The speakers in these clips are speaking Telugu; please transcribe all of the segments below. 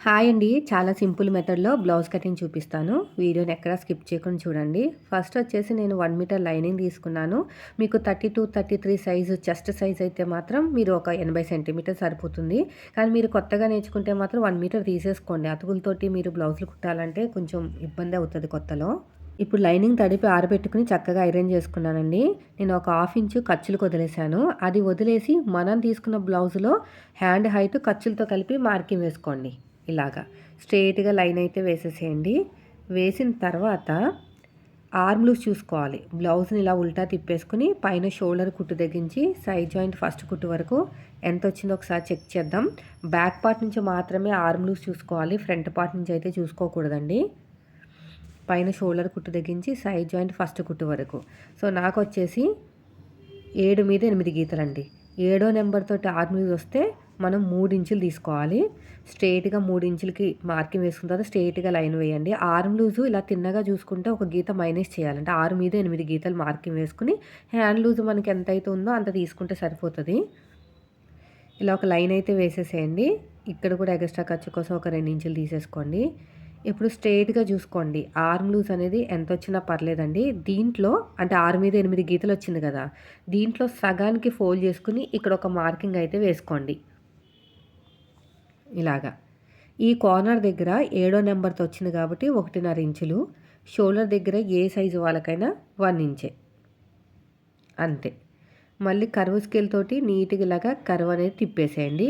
హాయ్ అండి. చాలా సింపుల్ మెథడ్‌లో బ్లౌజ్ కటింగ్ చూపిస్తాను. వీడియోని ఎక్కడా స్కిప్ చేయకుండా చూడండి. ఫస్ట్ వచ్చేసి నేను 1 మీటర్ లైనింగ్ తీసుకున్నాను. మీకు 32, 33 సైజు చెస్ట్ సైజ్ అయితే మాత్రం మీరు ఒక 80 సెంటీమీటర్ సరిపోతుంది. కానీ మీరు కొత్తగా నేర్చుకుంటే మాత్రం 1 మీటర్ తీసేసుకోండి. అతుకులతోటి మీరు బ్లౌజులు కుట్టాలంటే కొంచెం ఇబ్బంది అవుతది కొత్తలో. ఇప్పుడు లైనింగ్ తడిపి ఆరబెట్టుకుని చక్కగా ఐరన్ చేసుకున్నానండి. నేను ఒక హాఫ్ ఇంచు ఖర్చులకు వదిలేసాను. అది వదిలేసి మనం తీసుకున్న బ్లౌజ్‌లో హ్యాండ్ హైట్ ఖర్చులతో కలిపి మార్కింగ్ వేసుకోండి. ఇలాగా స్ట్రెయిట్‌గా లైన్ అయితే వేసేసేయండి. వేసిన తర్వాత ఆర్మ్ లూజ్ చూసుకోవాలి. బ్లౌజ్‌ని ఇలా ఉల్టా తిప్పేసుకుని పైన షోల్డర్ కుట్టు తెగించి సైడ్ జాయింట్ ఫస్ట్ కుట్టు వరకు ఎంత వచ్చిందో ఒకసారి చెక్ చేద్దాం. బ్యాక్ పార్ట్ నుంచి మాత్రమే ఆర్మ్ లూజ్ చూసుకోవాలి. ఫ్రంట్ పార్ట్ నుంచి అయితే చూసుకోకూడదండి. పైన షోల్డర్ కుట్టు తెగించి సైడ్ జాయింట్ ఫస్ట్ కుట్టు వరకు. సో నాకొచ్చేసి 7 మీద 8 గీతలండి. 7వ నెంబర్ తోటి ఆర్మ్ లూజ్ వస్తే మనం 3 ఇంచులు తీసుకోవాలి. స్ట్రెయిట్‌గా 3 ఇంచులకి మార్కింగ్ వేసుకున్న తర్వాత స్ట్రెయిట్‌గా లైన్ వేయండి. ఆర్మ్ లూజు ఇలా తిన్నగా చూసుకుంటే ఒక గీత మైనస్ చేయాలంటే 6 మీద 8 గీతలు మార్కింగ్ వేసుకుని హ్యాండ్ లూజ్ మనకి ఎంతైతే ఉందో అంత తీసుకుంటే సరిపోతుంది. ఇలా ఒక లైన్ అయితే వేసేసేయండి. ఇక్కడ కూడా ఎక్స్ట్రా ఖర్చు కోసం ఒక 2 ఇంచులు తీసేసుకోండి. ఇప్పుడు స్ట్రెయిట్‌గా చూసుకోండి. ఆర్మ్ లూజ్ అనేది ఎంతొచ్చినా పర్లేదండి. దీంట్లో అంటే 6 మీద 8 గీతలు వచ్చింది కదా! దీంట్లో సగానికి ఫోల్డ్ చేసుకుని ఇక్కడ ఒక మార్కింగ్ అయితే వేసుకోండి. ఇలాగా. ఈ కార్నర్ దగ్గర 7వ నెంబర్‌తో వచ్చింది కాబట్టి 1.5 ఇంచులు. షోల్డర్ దగ్గర ఏ సైజు వాళ్ళకైనా 1 ఇంచే. అంతే. మళ్ళీ కర్వ్ స్కేల్ తోటి నీట్‌గా ఇలాగా కర్వ్ అనేది తిప్పేసేయండి.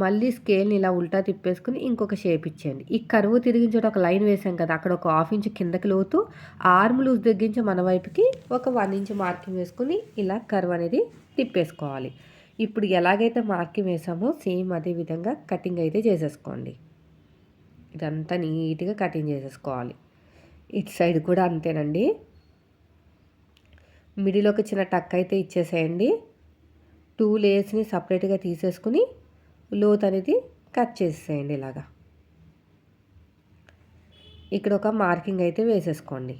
మళ్ళీ స్కేల్‌ని ఇలా ఉల్టా తిప్పేసుకొని ఇంకొక షేప్ ఇచ్చేయండి. ఈ కర్వ్ తిరిగిన చోట ఒక లైన్ వేసాం కదా! అక్కడ ఒక హాఫ్ ఇంచ్ కిందకి లోతు, ఆర్మ్ లూజ్ తగ్గించి మన వైపుకి ఒక 1 ఇంచ్ మార్కింగ్ వేసుకొని ఇలా కర్వ్ అనేది తిప్పేసుకోవాలి. ఇప్పుడు ఎలాగైతే మార్కింగ్ వేసామో సేమ్ అదే విధంగా కటింగ్ అయితే చేసేసుకోండి. ఇదంతా నీట్‌గా కటింగ్ చేసేసుకోవాలి. ఇటు సైడ్ కూడా అంతేనండి. మిడిల్ ఒక చిన్న టక్ అయితే ఇచ్చేసేయండి. 2 లేయర్స్‌ని సపరేట్‌గా తీసేసుకుని లోత్ అనేది కట్ చేసేసేయండి ఇలాగా. ఇక్కడ ఒక మార్కింగ్ అయితే వేసేసుకోండి.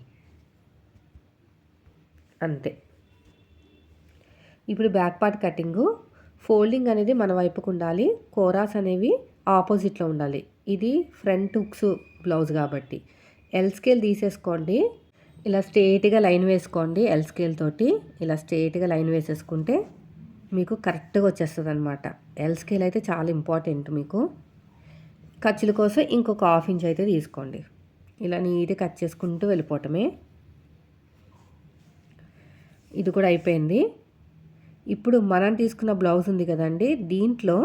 అంతే. ఇప్పుడు బ్యాక్ పార్ట్ కటింగు ఫోల్డింగ్ అనేది మన వైపుకు ఉండాలి. కోరాస్ అనేవి ఆపోజిట్లో ఉండాలి. ఇది ఫ్రంట్ హుక్స్ బ్లౌజ్ కాబట్టి ఎల్ స్కేల్ తీసేసుకోండి. ఇలా స్ట్రెయిట్‌గా లైన్ వేసుకోండి. ఎల్ స్కేల్ తోటి ఇలా స్ట్రెయిట్‌గా లైన్ వేసేసుకుంటే మీకు కరెక్ట్‌గా వచ్చేస్తుందనమాట. ఎల్ స్కేల్ అయితే చాలా ఇంపార్టెంట్ మీకు. ఖర్చుల కోసం ఇంకొక హాఫ్ ఇంచ్ అయితే తీసుకోండి. ఇలా నీట్‌గా కట్ చేసుకుంటూ వెళ్ళిపోవటమే. ఇది కూడా అయిపోయింది. ఇప్పుడు మనం తీసుకున్న బ్లౌజ్ ఉంది కదండి, దీంట్లో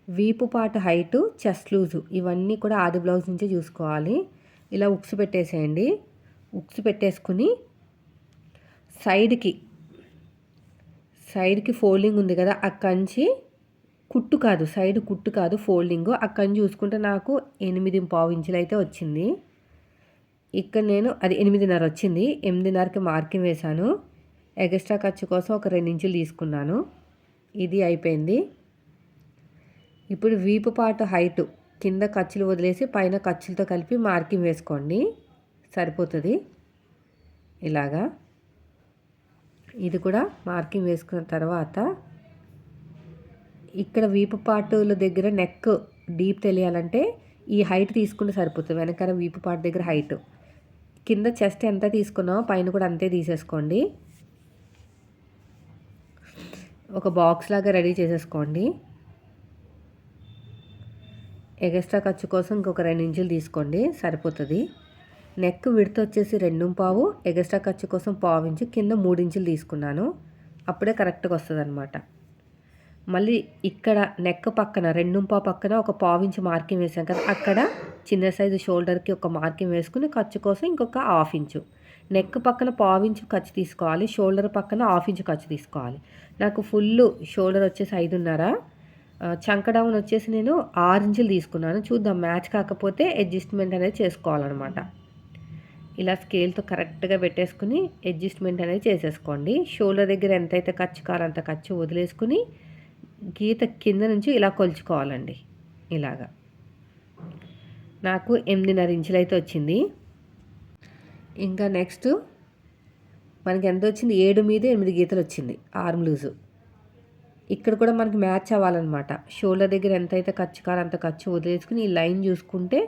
వీపు పార్ట్ హైటు, చెస్ట్ లూజు ఇవన్నీ కూడా ఆది బ్లౌజ్ నుంచే చూసుకోవాలి. ఇలా ఉక్స్ పెట్టేసేయండి. ఉక్స్ పెట్టేసుకుని సైడ్కి ఫోల్డింగ్ ఉంది కదా, అక్కడి నుంచి కుట్టు కాదు, సైడ్ కుట్టు కాదు, ఫోల్డింగు అక్కడి నుంచి చూసుకుంటే నాకు 8.5 ఇంచులు అయితే వచ్చింది. ఇక్కడ నేను అది 8.5 వచ్చింది. 8.5కి మార్కింగ్ వేశాను. ఎక్స్ట్రా ఖర్చు కోసం ఒక 2 ఇంచులు తీసుకున్నాను. ఇది అయిపోయింది. ఇప్పుడు వీపు పార్ట్ హైటు కింద ఖర్చులు వదిలేసి పైన ఖర్చులతో కలిపి మార్కింగ్ వేసుకోండి. సరిపోతుంది. ఇలాగా ఇది కూడా మార్కింగ్ వేసుకున్న తర్వాత ఇక్కడ వీపు పార్టుల దగ్గర నెక్ డీప్ తెలియాలంటే ఈ హైట్ తీసుకుంటే సరిపోతుంది. వెనకాల వీపు పార్ట్ దగ్గర హైట్ కింద చెస్ట్ ఎంత తీసుకున్నామో పైన కూడా అంతే తీసేసుకోండి. ఒక బాక్స్ లాగా రెడీ చేసేసుకోండి. ఎక్స్ట్రా ఖర్చు కోసం ఇంకొక 2 ఇంచులు తీసుకోండి, సరిపోతుంది. నెక్ విడ్త్ వచ్చేసి 2.5, ఎక్స్ట్రా ఖర్చు కోసం 1/2 ఇంచు, కింద 3 ఇంచులు తీసుకున్నాను. అప్పుడే కరెక్ట్గా వస్తుంది అనమాట. మళ్ళీ ఇక్కడ నెక్ పక్కన 2.5 పక్కన ఒక 1/2 ఇంచు మార్కింగ్ వేసాం కదా, అక్కడ చిన్న సైజు షోల్డర్కి ఒక మార్కింగ్ వేసుకుని ఖర్చు కోసం ఇంకొక 1/2 ఇంచు. నెక్ పక్కన 1/2 ఇంచు ఖర్చు తీసుకోవాలి. షోల్డర్ పక్కన 1/2 ఇంచు ఖర్చు తీసుకోవాలి. నాకు ఫుల్ షోల్డర్ వచ్చేసి 5.5, చంక డౌన్ వచ్చేసి నేను 6 ఇంచులు తీసుకున్నాను. చూద్దాం, మ్యాచ్ కాకపోతే అడ్జస్ట్మెంట్ అనేది చేసుకోవాలన్నమాట. ఇలా స్కేల్తో కరెక్ట్గా పెట్టేసుకుని అడ్జస్ట్మెంట్ అనేది చేసేసుకోండి. షోల్డర్ దగ్గర ఎంతైతే ఖర్చు కావాలో అంత ఖర్చు వదిలేసుకుని గీత కింద నుంచి ఇలా కొలుచుకోవాలండి. ఇలాగా నాకు 8.5 ఇంచులు అయితే వచ్చింది. ఇంకా నెక్స్ట్ మనకి ఎంత వచ్చింది, 7 మీద 8 గీతలు వచ్చింది ఆర్మ్ లూజు. ఇక్కడ కూడా మనకి మ్యాచ్ అవ్వాలన్నమాట. షోల్డర్ దగ్గర ఎంతైతే ఖర్చు కావాలో అంత ఖర్చు వదిలేసుకుని ఈ లైన్ చూసుకుంటే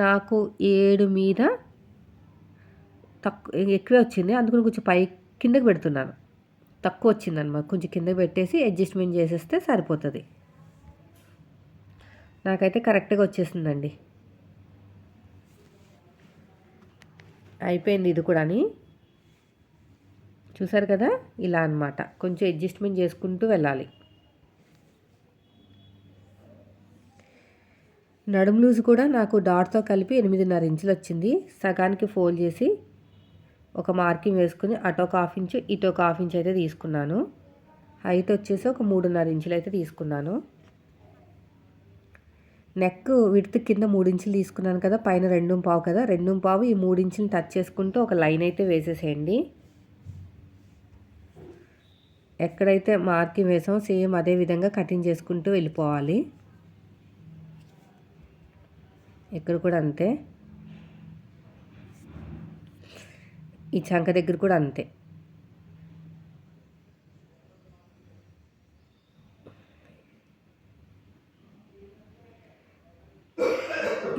నాకు 7 మీద ఎక్కువే వచ్చింది. అందుకని కొంచెం కిందకి పెడుతున్నాను. తక్కువ వచ్చిందనమాట. కొంచెం కిందకి పెట్టేసి అడ్జస్ట్మెంట్ చేసేస్తే సరిపోతుంది. నాకైతే కరెక్ట్గా వచ్చేసిందండి. అయిపోయింది ఇది కూడాని. చూసారు కదా, ఇలా అనమాట. కొంచెం అడ్జస్ట్మెంట్ చేసుకుంటూ వెళ్ళాలి. నడుము లూజ్ కూడా నాకు డాట్తో కలిపి 8.5 ఇంచులు వచ్చింది. సగానికి ఫోల్డ్ చేసి ఒక మార్కింగ్ వేసుకుని అటు ఒక 1/2 ఇంచు ఇటు ఒక 1/2 ఇంచు అయితే తీసుకున్నాను. హైట్ వచ్చేసి ఒక 3.5 ఇంచులు అయితే తీసుకున్నాను. నెక్ విడ్త్ కింద 3 ఇంచులు తీసుకున్నాను కదా, పైన 2.5 కదా, 2.5 ఈ 3 ఇంచులు టచ్ చేసుకుంటూ ఒక లైన్ అయితే వేసేసేయండి. ఎక్కడైతే మార్కింగ్ వేసామో సేమ్ అదే విధంగా కటింగ్ చేసుకుంటూ వెళ్ళిపోవాలి. ఇక్కడ కూడా అంతే. ఈ చంక దగ్గర కూడా అంతే.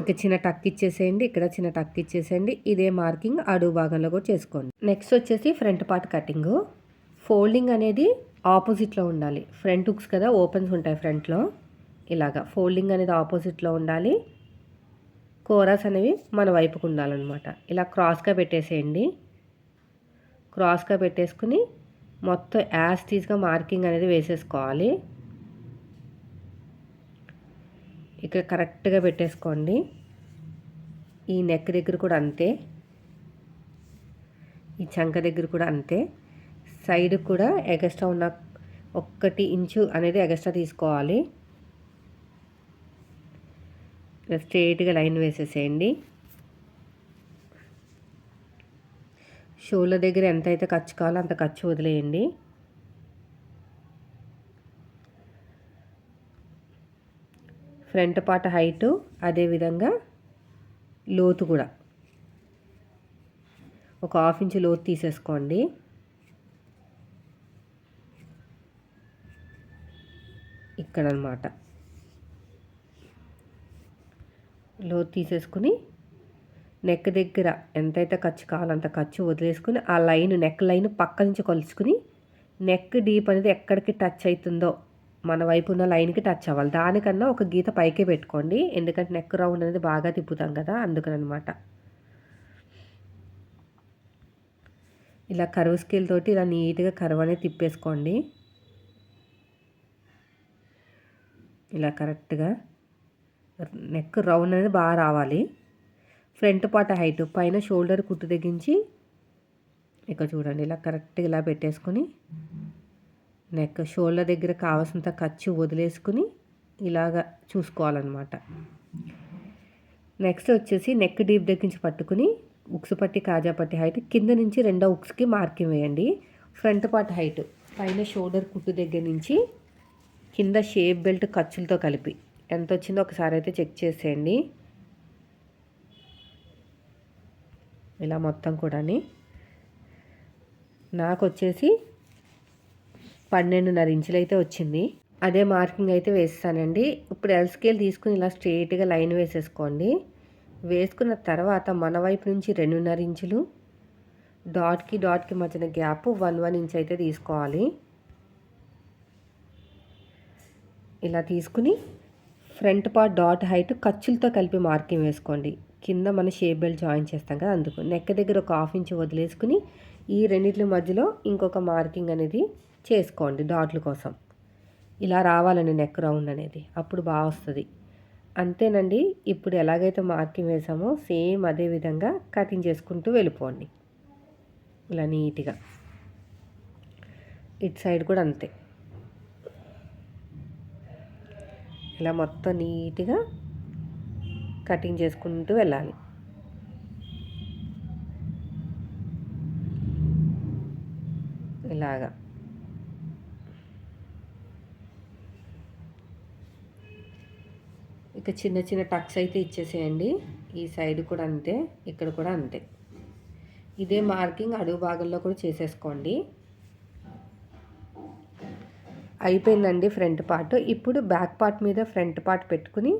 ఇక చిన్న టక్ ఇచ్చేసేయండి, ఇక్కడ చిన్న టక్ ఇచ్చేసేయండి. ఇదే మార్కింగ్ అడుగు భాగంలో కూడా చేసుకోండి. నెక్స్ట్ వచ్చేసి ఫ్రంట్ పార్ట్ కటింగ్. ఫోల్డింగ్ అనేది ఆపోజిట్లో ఉండాలి. ఫ్రంట్ హుక్స్ కదా, ఓపెన్స్ ఉంటాయి ఫ్రంట్లో. ఇలాగా ఫోల్డింగ్ అనేది ఆపోజిట్లో ఉండాలి. కోరాస్ అనేవి మన వైపుకు ఉండాలన్నమాట. ఇలా క్రాస్గా పెట్టేసేయండి. క్రాస్గా పెట్టేసుకుని మొత్తం యాజ్ టీజ్గా మార్కింగ్ అనేది వేసేసుకోవాలి. ఇక్కడ కరెక్ట్గా పెట్టేసుకోండి. ఈ నెక్ దగ్గర కూడా అంతే, ఈ చంక దగ్గర కూడా అంతే. సైడ్ కూడా ఎగస్ట్రా ఉన్న 1 ఇంచు అనేది ఎగస్ట్రా తీసుకోవాలి. స్ట్రైట్గా లైన్ వేసేసేయండి. షోల్డర్ దగ్గర ఎంతైతే ఖర్చు కావాలో అంత ఖర్చు వదిలేయండి. ఫ్రంట్ పార్ట్ హైటు అదేవిధంగా లోతు కూడా ఒక 1/2 ఇంచు లోతు తీసేసుకోండి. ఇక్కడ అన్నమాట లోతు తీసేసుకుని నెక్ దగ్గర ఎంతైతే ఖర్చు కావాలో అంత ఖర్చు వదిలేసుకుని ఆ లైన్, నెక్ లైన్ పక్క నుంచి కొలుచుకుని నెక్ డీప్ అనేది ఎక్కడికి టచ్ అవుతుందో మన వైపు ఉన్న లైన్కి టచ్ అవ్వాలి. దానికన్నా ఒక గీత పైకే పెట్టుకోండి, ఎందుకంటే నెక్ రౌండ్ అనేది బాగా తిప్పుతాం కదా, అందుకనమాట. ఇలా కర్వ్ స్కేల్ తోటి ఇలా నీట్గా కర్వ్ అనేది తిప్పేసుకోండి. ఇలా కరెక్ట్గా నెక్ రౌండ్ అనేది బాగా రావాలి. ఫ్రంట్ పార్ట్ హైట్ పైన షోల్డర్ కుట్టు తెగించి ఇక్కడ చూడండి, ఇలా కరెక్ట్గా ఇలా పెట్టేసుకుని నెక్ షోల్డర్ దగ్గర కావాల్సినంత ఖర్చు వదిలేసుకుని ఇలాగా చూసుకోవాలన్నమాట. నెక్స్ట్ వచ్చేసి నెక్ డీప్ దగ్గరించి పట్టుకుని ఉక్స్ పట్టి కాజా పట్టి హైట్ కింద నుంచి 2వ ఉక్స్కి మార్కింగ్ వేయండి. ఫ్రంట్ పార్ట్ హైట్ పైన షోల్డర్ కుట్టు దగ్గర నుంచి కింద షేప్ బెల్ట్ ఖర్చులతో కలిపి ఎంత వచ్చిందో ఒకసారి అయితే చెక్ చేసేయండి. ఇలా మొత్తం కూడాని నాకు వచ్చేసి 12.5 ఇంచులు అయితే వచ్చింది. అదే మార్కింగ్ అయితే వేస్తానండి. ఇప్పుడు ఎల్ స్కేల్ తీసుకుని ఇలా స్ట్రైట్గా లైన్ వేసేసుకోండి. వేసుకున్న తర్వాత మన వైపు నుంచి 2.5 ఇంచులు, డాట్కి మధ్యన గ్యాప్ 1 ఇంచ్ అయితే తీసుకోవాలి. ఇలా తీసుకుని ఫ్రంట్ పార్ట్ డాట్ హైట్ ఖర్చులతో కలిపి మార్కింగ్ వేసుకోండి. కింద మన షేప్ బెల్ట్ జాయిన్ చేస్తాం కదా, అందుకు నెక్ దగ్గర ఒక 1/2 ఇంచ్ వదిలేసుకుని ఈ రెండిట్ల మధ్యలో ఇంకొక మార్కింగ్ అనేది చేసుకోండి డాట్ల కోసం. ఇలా రావాలండి నెక్ రౌండ్ అనేది, అప్పుడు బాగా వస్తుంది. అంతేనండి. ఇప్పుడు ఎలాగైతే మార్కింగ్ వేసామో సేమ్ అదే విధంగా కటింగ్ చేసుకుంటూ వెళ్ళిపోండి. ఇలా నీట్గా ఇటు సైడ్ కూడా అంతే. ఇలా మొత్తం నీట్గా కటింగ్ చేసుకుంటూ వెళ్ళాలి. ఇలాగా ఇక చిన్న చిన్న టక్స్ అయితే ఇచ్చేసేయండి. ఈ సైడ్ కూడా అంతే, ఇక్కడ కూడా అంతే. ఇదే మార్కింగ్ అడుగు భాగంలో కూడా చేసేసుకోండి. అయిపోయిందండి ఫ్రంట్ పార్ట్. ఇప్పుడు బ్యాక్ పార్ట్ మీద ఫ్రంట్ పార్ట్ పెట్టుకుని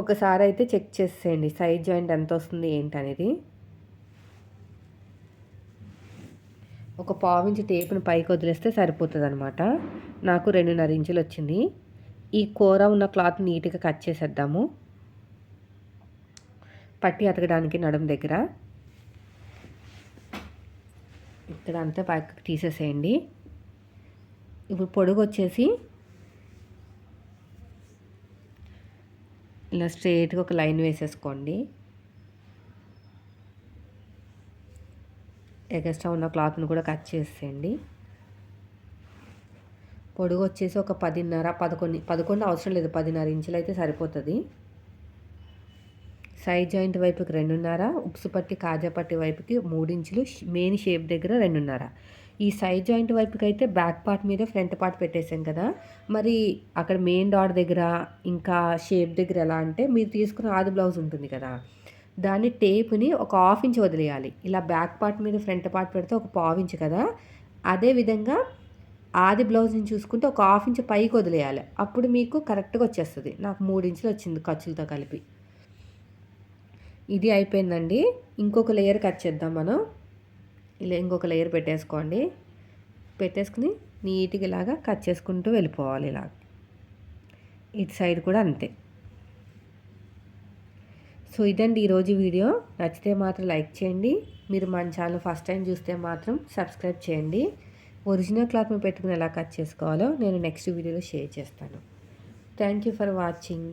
ఒకసారి అయితే చెక్ చేసేయండి సైడ్ జాయింట్ ఎంత వస్తుంది ఏంటనేది. ఒక పావించి టేపుని పైకి వదిలేస్తే సరిపోతుందనమాట. నాకు 2.5 ఇంచులు వచ్చింది. ఈ కూర ఉన్న క్లాత్ నీట్గా కట్ చేసేద్దాము. పట్టి అతకడానికి నడుము దగ్గర ఇక్కడ అంతా పక్కకి తీసేసేయండి. ఇప్పుడు పొడుగు వచ్చేసి ఇలా స్ట్రైట్గా ఒక లైన్ వేసేసుకోండి. ఎక్స్ట్రా ఉన్న క్లాత్ని కూడా కట్ చేసేయండి. పొడుగు వచ్చేసి ఒక 10.5 11 అవసరం లేదు, 10.5 ఇంచులు అయితే సరిపోతుంది. సైడ్ జాయింట్ వైపుకి 2.5, ఉక్సు పట్టి కాజా పట్టి వైపుకి 3 ఇంచులు, మెయిన్ షేప్ దగ్గర 2.5. ఈ సైడ్ జాయింట్ వైపుకి అయితే బ్యాక్ పార్ట్ మీద ఫ్రంట్ పార్ట్ పెట్టేసాం కదా, మరి అక్కడ మెయిన్ డాట్ దగ్గర ఇంకా షేప్ దగ్గర ఎలా అంటే, మీరు తీసుకున్న ఆది బ్లౌజ్ ఉంటుంది కదా, దాన్ని టేప్ని ఒక 1/2 ఇంచ్ వదిలేయాలి. ఇలా బ్యాక్ పార్ట్ మీద ఫ్రంట్ పార్ట్ పెడితే ఒక 1/2 ఇంచ్ కదా, అదేవిధంగా ఆది బ్లౌజ్ని చూసుకుంటే ఒక 1/2 ఇంచ్ పైకి వదిలేయాలి. అప్పుడు మీకు కరెక్ట్గా వచ్చేస్తుంది. నాకు 3 ఇంచులు వచ్చింది ఖర్చులతో కలిపి. ఇది అయిపోయిందండి. ఇంకొక లేయర్ కట్ చేద్దాం మనం. ఇలా ఇంకొక లేయర్ పెట్టేసుకోండి. పెట్టేసుకుని నీట్గా ఇలాగా కట్ చేసుకుంటూ వెళ్ళిపోవాలి. ఇలా ఇటు సైడ్ కూడా అంతే. సో ఇదండి ఈరోజు వీడియో. నచ్చితే మాత్రం లైక్ చేయండి. మీరు మన ఛానల్ ఫస్ట్ టైం చూస్తే మాత్రం సబ్స్క్రైబ్ చేయండి. ఒరిజినల్ క్లాత్ మీద పెట్టుకుని ఎలా కట్ చేసుకోవాలో నేను నెక్స్ట్ వీడియోలో షేర్ చేస్తాను. Thank you for watching.